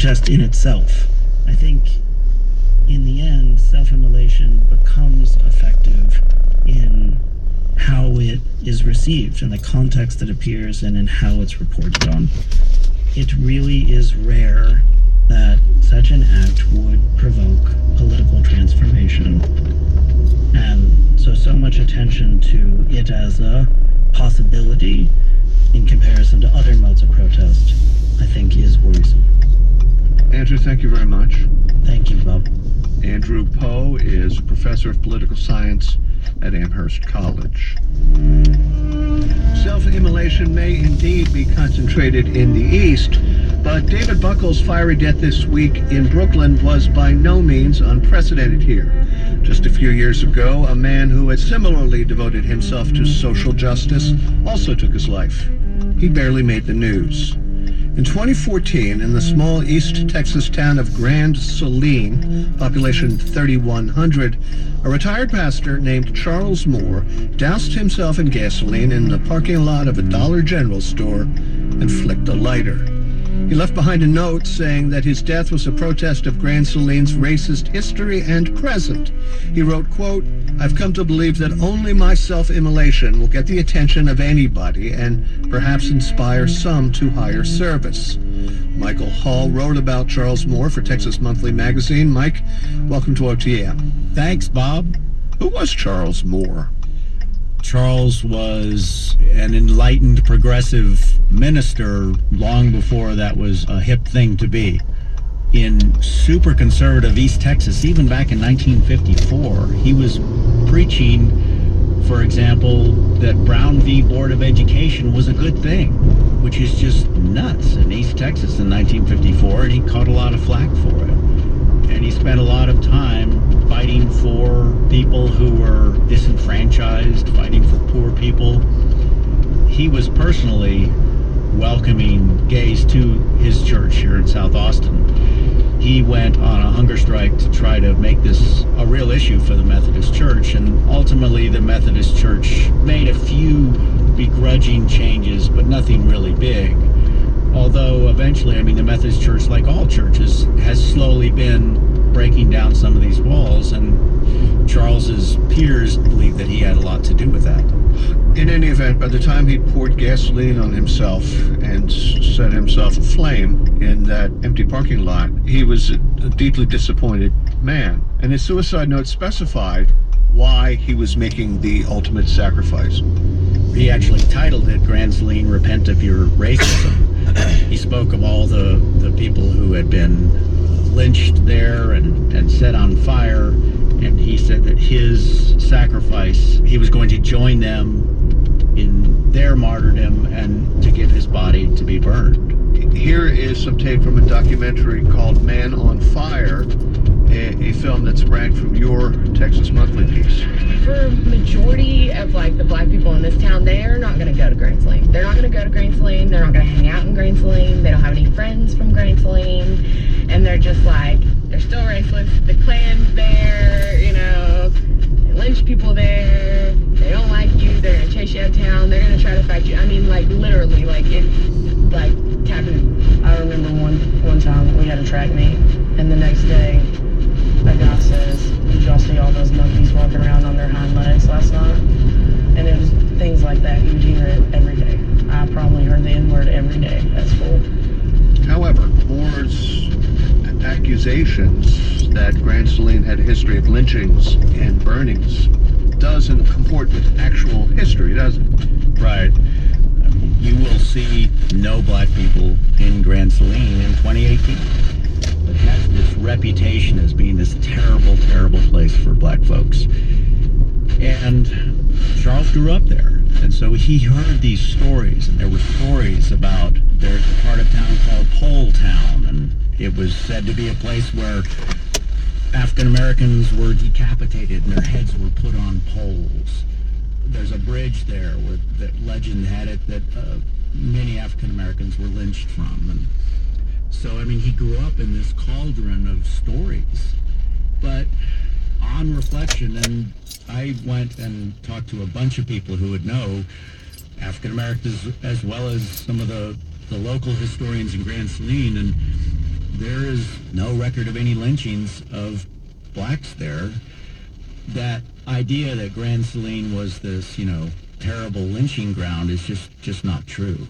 protest in itself. I think in the end, self-immolation becomes effective in how it is received and the context it appears in and how it's reported on. It really is rare that such an act would provoke political transformation. And so much attention to it as a possibility in comparison to other modes of protest, I think is worrisome. Andrew, thank you very much. Thank you, Bob. Andrew Poe is a professor of political science at Amherst College. Self-immolation may indeed be concentrated in the East, but David Buckles' fiery death this week in Brooklyn was by no means unprecedented here. Just a few years ago, a man who had similarly devoted himself to social justice also took his life. He barely made the news. In 2014, in the small East Texas town of Grand Saline, population 3,100, a retired pastor named Charles Moore doused himself in gasoline in the parking lot of a Dollar General store and flicked a lighter. He left behind a note saying that his death was a protest of Grand Saline's racist history and present. He wrote, quote, "I've come to believe that only my self-immolation will get the attention of anybody and perhaps inspire some to higher service." Michael Hall wrote about Charles Moore for Texas Monthly Magazine. Mike, welcome to OTM. Thanks, Bob. Who was Charles Moore? Charles was an enlightened progressive minister long before that was a hip thing to be. In super conservative East Texas, even back in 1954, he was preaching, for example, that Brown v. Board of Education was a good thing, which is just nuts in East Texas in 1954, and he caught a lot of flack for it. And he spent a lot of time fighting for people who were disenfranchised, fighting for poor people. He was personally welcoming gays to his church here in South Austin. He went on a hunger strike to try to make this a real issue for the Methodist Church, and ultimately the Methodist Church made a few begrudging changes, but nothing really big. Although eventually, I mean, the Methodist Church, like all churches, has slowly been breaking down some of these walls, and Charles's peers believe that he had a lot to do with that. In any event, by the time he poured gasoline on himself and set himself aflame in that empty parking lot, he was a deeply disappointed man. And his suicide note specified why he was making the ultimate sacrifice. He actually titled it Grand Saline, Repent of Your Racism. He spoke of all the people who had been lynched there and set on fire, and he said that his sacrifice, he was going to join them in their martyrdom and to give his body to be burned. Here is some tape from a documentary called Man on Fire, a film that sprang from your Texas Monthly piece. For majority of like the black people in this town, they're not going to go to Grand Saline. They're not going to go to Grand Saline. They're not going to hang out in Grand Saline. They don't have any friends from Grand Saline. And they're just like, they're still racist. The Klan's there, you know, they lynch people there. They don't like you. They're going to chase you out of town. They're going to try to fight you. I mean, like, literally, like, it's like taboo. I remember one time we had a track meet, and the next day, a guy says, "Did y'all see all those monkeys walking around on their hind legs last night?" And it was things like that. You would hear it every day. I probably heard the N-word every day at school. However, Moore's accusations that Grand Saline had a history of lynchings and burnings doesn't comport with actual history, does it? Right. You will see no black people in Grand Saline in 2018. It has this reputation as being this terrible, terrible place for black folks. And Charles grew up there. And so he heard these stories, and there were stories about there's a part of town called Pole Town, and it was said to be a place where African Americans were decapitated and their heads were put on poles. There's a bridge there where that legend had it that many African Americans were lynched from. And so, I mean, he grew up in this cauldron of stories. But on reflection, and I went and talked to a bunch of people who would know African Americans as well as some of the local historians in Grand Saline, and There is no record of any lynchings of blacks there. That idea that Grand Saline was this, terrible lynching ground is just not true.